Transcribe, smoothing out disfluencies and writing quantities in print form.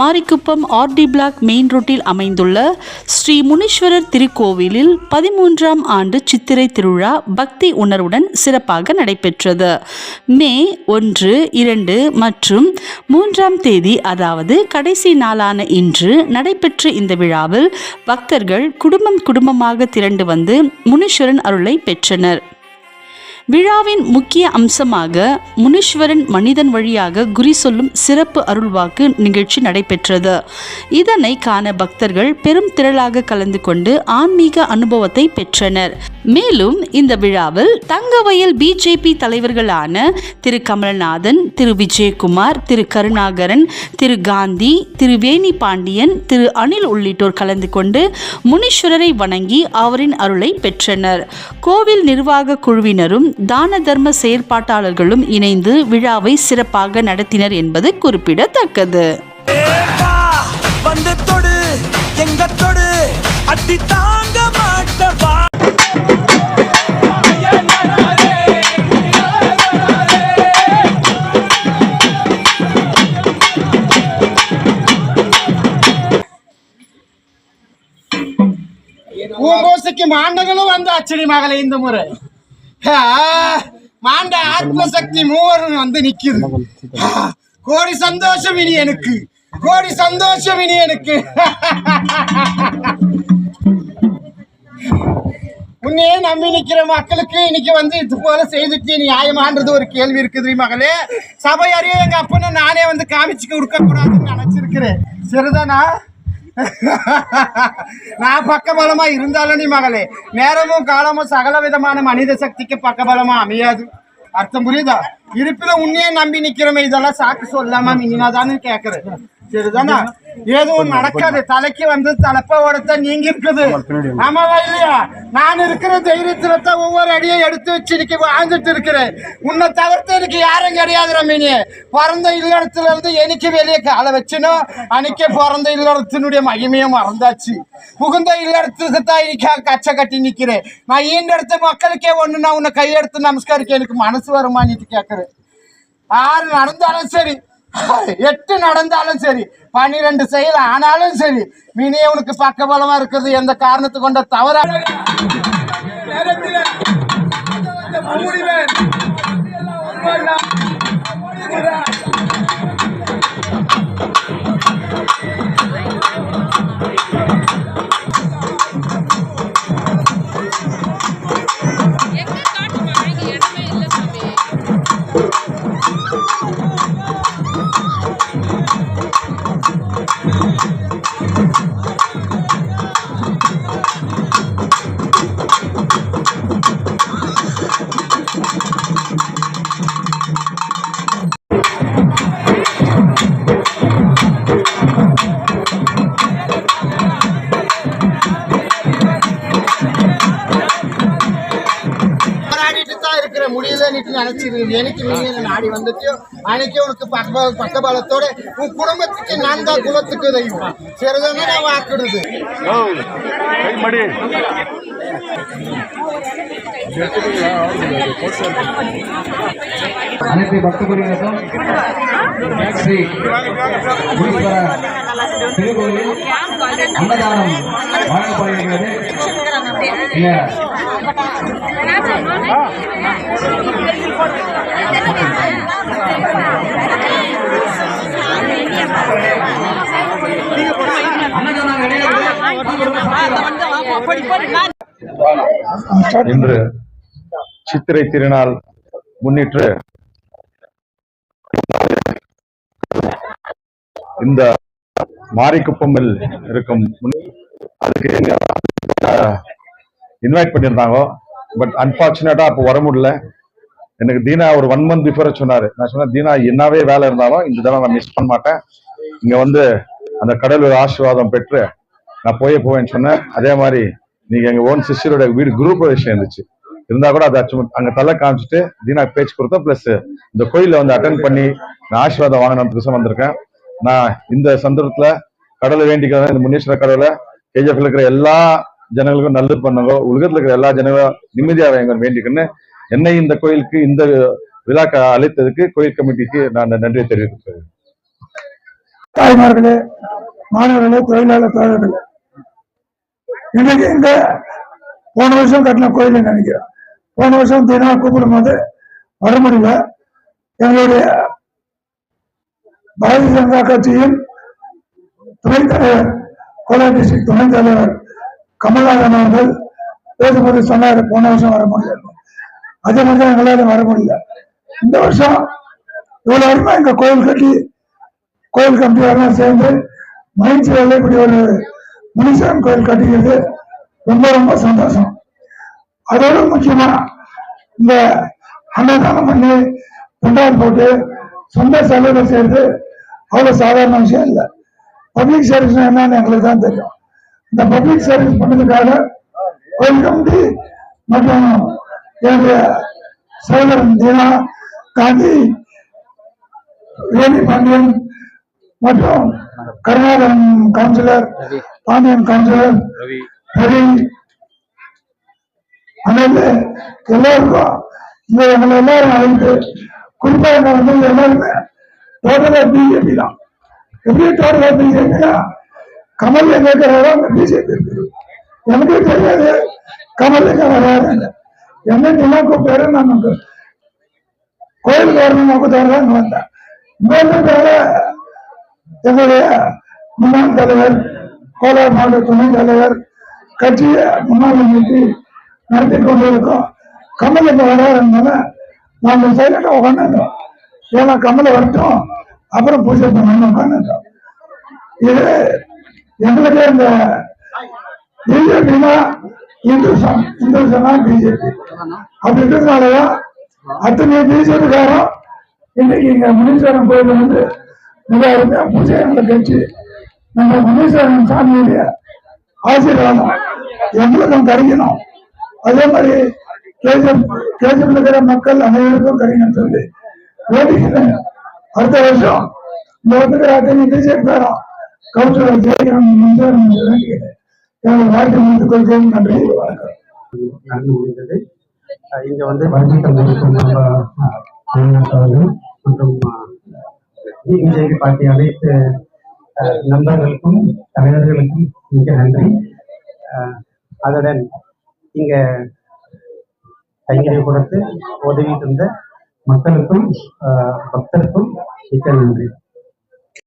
Marikuppam RT black main ரோட்டில் அமைந்துள்ள ஸ்ரீ முனீஸ்வரர் திருக்கோவிலில் 13ஆம் ஆண்டு சித்திரை திருவிழா பக்தி உணர்வுடன் சிறப்பாக நடைபெற்றது. மே 1, 2 மற்றும் 3ஆம் தேதி, அதாவது கடைசி நாளான இன்று நடைபெற்ற இந்த விழாவில் பக்தர்கள் குடும்பமாக திரண்டு வந்து முனீஸ்வரன் அருளை பெற்றனர். விழாவின் முக்கிய அம்சமாக முனீஸ்வரன் மனிதன் வழியாக குறி சொல்லும் சிறப்பு அருள்வாக்கு நிகழ்ச்சி நடைபெற்றது. இதனை காண பக்தர்கள் பெரும் திரளாக கலந்து கொண்டு ஆன்மீக அனுபவத்தை பெற்றனர். மேலும் இந்த விழாவில் தங்கவயல் பிஜேபி தலைவர்களான திரு கமலநாதன், திரு விஜயகுமார், திரு கருணாகரன், திரு காந்தி, திரு வேணி பாண்டியன், திரு அனில் உள்ளிட்டோர் கலந்து கொண்டு முனீஸ்வரரை வணங்கி அவரின் அருளை பெற்றனர். கோவில் நிர்வாக குழுவினரும் தான தர்ம செயற்பாட்டாளர்களும் இணைந்து விழாவை சிறப்பாக நடத்தினர் என்பது குறிப்பிடத்தக்கது. மாண்டங்களும் வந்து அச்சடி மகளே இந்த முறை மாண்ட ஆத்மசக்தி மூவரும் வந்து நிக்குது. கோடி சந்தோஷம் இனி எனக்கு, கோடி சந்தோஷம் இனி எனக்கு. உன்னையே நம்பி நிக்கிற மக்களுக்கு இன்னைக்கு வந்து இது போல செய்துட்டு நியாயமான்றது ஒரு கேள்வி இருக்குது மகளே. சபை அறிய எங்க அப்பன்னு நானே வந்து காமிச்சுக்க கொடுக்க கூடாதுன்னு நினைச்சிருக்கிறேன். சரிதானா? நான் பக்கபலமா இருந்தாலும் நீ மகளே, நேரமும் காலமும் சகல விதமான மனித சக்திக்கு பக்கபலமா அமையாது. அர்த்தம் புரியுதா? இருப்பில உன்னையே நம்பி நிக்கிறமே, இதெல்லாம் சாக்கு சொல்லாம இனினாதான்னு கேக்குறேன். சரிதானா? எதுவும் நடக்காது. தலைக்கு வந்து தலைப்ப ஓடத்த நீங்க இருக்குது. ஆமாவா இல்லையா? நான் இருக்கிற தைரியத்துல ஒவ்வொரு அடியும் எடுத்து வச்சு இன்னைக்கு வாழ்ந்துட்டு இருக்கிறேன். உன்னை தவிர்த்து எனக்கு யாரும் கிடையாது ரமீனி. பிறந்த இல்லடத்துல இருந்து எனக்கு வெளியே காலை வச்சுனோ அன்னைக்கே பிறந்த இல்லடத்தினுடைய மகிமையும் மறந்தாச்சு. புகுந்த இல்லடத்துக்கு தான் இன்னைக்கு கச்சை கட்டி நிக்கிறேன். நான் ஈண்டெடுத்த மக்களுக்கே ஒண்ணுன்னா உன்னை கையெடுத்து நமஸ்காரிக்க எனக்கு மனசு வருமானிட்டு கேட்கிறேன். 6 நடந்தாலும் சரி, 8 நடந்தாலும் சரி, 12 செயல் ஆனாலும் சரி, மீனே உனக்கு பக்கபலமா இருக்கிறது எந்த காரணத்து கொண்ட தவறா முடியல நினைச்சிருக்கேன். எனக்கு நீங்க நாடி வந்துட்டியோ அன்னைக்கே உனக்கு பக்கபலத்தோட உன் குடும்பத்துக்கு நான் தான் குலத்துக்கு தெய்வம். சரிதானே நான் வாக்குடுது. அனைத்து பக்தர்களுக்கும் ஸ்ரீ முனீஸ்வர திருக்கோயிலில் அன்னதானம் வழங்கப்படுகிறது. இன்று சித்திரை திருநாள் முன்னிட்டு இந்த மாரிக்குப்பமில் இருக்கும் அதுக்கு இன்வைட் பண்ணியிருந்தாங்க. பட் அன்பார்ச்சுனேட்டா அப்போ வர முடியல. எனக்கு தீனா ஒரு 1 month பிஃபோர் சொன்னாரு. நான் சொன்னேன், தீனா என்னவே வேலை இருந்தாலும் இந்த தடவை நான் மிஸ் பண்ண மாட்டேன், இங்க வந்து அந்த கடவுள் ஆசீர்வாதம் பெற்று நான் போவேன்னு சொன்னேன். அதே மாதிரி நீங்க எங்க ஓன் சிஸ்டரோட வீடு குரூப் விஷயம் இருந்துச்சு, இருந்தா கூட அதை அங்க தலை காமிச்சிட்டு தீனா பேச்சு கொடுத்தோம். பிளஸ் இந்த கோயில வந்து அட்டன் பண்ணி நான் ஆசீர்வாதம் வாங்கினதுக்கு வந்திருக்கேன். நான் இந்த சந்தர்ப்பத்துல கடவுளை வேண்டிக்கிறேன். இந்த முனீஸ்வர கடவுளை கேஜிஎஃப்ல இருக்கிற எல்லா ஜனங்களுக்கும் நல்லது பண்ணுங்க, உலகத்துல இருக்கிற எல்லா ஜனங்களும் நிம்மதியாக வேண்டிக்கன்னு என்னை இந்த கோயிலுக்கு இந்த விழாக்கு அழைத்ததுக்கு கோயில் கமிட்டிக்கு நான் நன்றியை தெரிவிக்கிறேன். தாய்மார்களே, மாணவர்களே, தொழிலாளர் தோழர்களே, இன்னைக்கு இந்த போன வருஷம் கட்டின கோயில் நினைக்கிறேன். போன வருஷம் தினா கூப்பிடும் போது வர முடியல. எங்களுடைய பாரதிய ஜனதா கட்சியின் துணைத் தலைவர், கோலார் டிஸ்ட்ரிக்ட் துணைத் தலைவர் கமல்நாதன் அவர்கள் பேசும்போது சொன்னார், போன வருஷம் வர முடியாது. அதே மாதிரி தான் எங்களால வர முடியல. இந்த வருஷம் இவ்வளவு வருமா எங்க கோயில் கட்டி கோயில் கமிட்டியாரெல்லாம் சேர்ந்து மகிழ்ச்சியில் இப்படி ஒரு முனீஸ்வரன் கோயில் கட்டிக்கிறது ரொம்ப ரொம்ப சந்தோஷம். அதோட முக்கியமா இந்த அன்னதானம் பண்ணி பண்டால் போட்டு சொந்த செலவு செய்யறது அவ்வளவு சாதாரண விஷயம் இல்லை. பப்ளிக் சர்வீஸ் என்னன்னு எங்களுக்கு தான் தெரியும். இந்த பப்ளிக் சர்வீஸ் பண்ணதுக்காக கோயில் கமிட்டி மற்றும் என்னுடைய சகோதரன் தீனா காந்தி, வேணி பாண்டியன் மற்றும் கருணாகரன் கவுன்சிலர், பாண்டியன் கவுன்சிலர், ரவி, எல்லாருக்கும் இந்த எங்களை எல்லாரும் அழைத்து குறிப்பா என்ன வந்து எல்லாருமே டோட்டலா பிஜேபி தான். எப்படி டோட்டலா பிஜேபி? கமல் எங்க இருக்கிறாரோ அங்க பிஜேபி இருக்குது. எனக்கு தெரியாது கமல் எங்க வராது. என்ன நிலம் கூப்பிட்டாரு, நான் கோயிலுக்கு வரணும் நோக்கத்தோட தான் வந்தேன். எங்களுடைய முன்னாள் தலைவர், கோலார் மாவட்ட துணைத் தலைவர், கட்சியை முன்னாள் நிறுத்தி நடத்தி கொண்டிருக்கோம். கமல் எங்க வராதுனால நாங்கள் சைலண்டா உட்காந்துட்டோம். ஏன்னா கமலை வரட்டும், அப்புறம் பூஜை பண்ணணும் உட்காந்துட்டோம். இது எங்களுக்கு இந்த பிஜேபினா இந்துசம், இந்துசம்னா பிஜேபி அப்படி இருக்கிறதுனாலதான் அத்தனை பிஜேபிக்காரன் இன்னைக்கு இங்க முனீஸ்வரன் கோயில் வந்து மிக அருமையா பூஜை எங்களை கட்சி நம்ம முனீஸ்வரன் சாமியுடைய ஆசீர்வாதம் எங்களுக்கும் கிடைக்கணும். அதே மாதிரி கேஜம் இருக்கிற மக்கள் அனைவருக்கும் கிடைக்கணும் சொல்லி வேண்டிக்கிறேன். அடுத்த வருஷம் இந்த வந்துக்கிற அத்தனை பிஜேபிக்காரன் கவுன்சிலர் ஜெயிக்கணும் வேண்டிக்கிறேன். எங்களுக்கு வாழ்க்கை முடிந்து கொள்கிறேன். நன்றி, வணக்கம். நடந்து முடிந்தது. இங்க வந்து மற்றும் பிஜேபி பார்ட்டி அனைத்து நண்பர்களுக்கும் தலைவர்களுக்கும் மிக நன்றி. அதுடன் இங்க கைங்கரை கொடுத்து உதவி தந்த மக்களுக்கும் பக்தருக்கும் மிக்க நன்றி.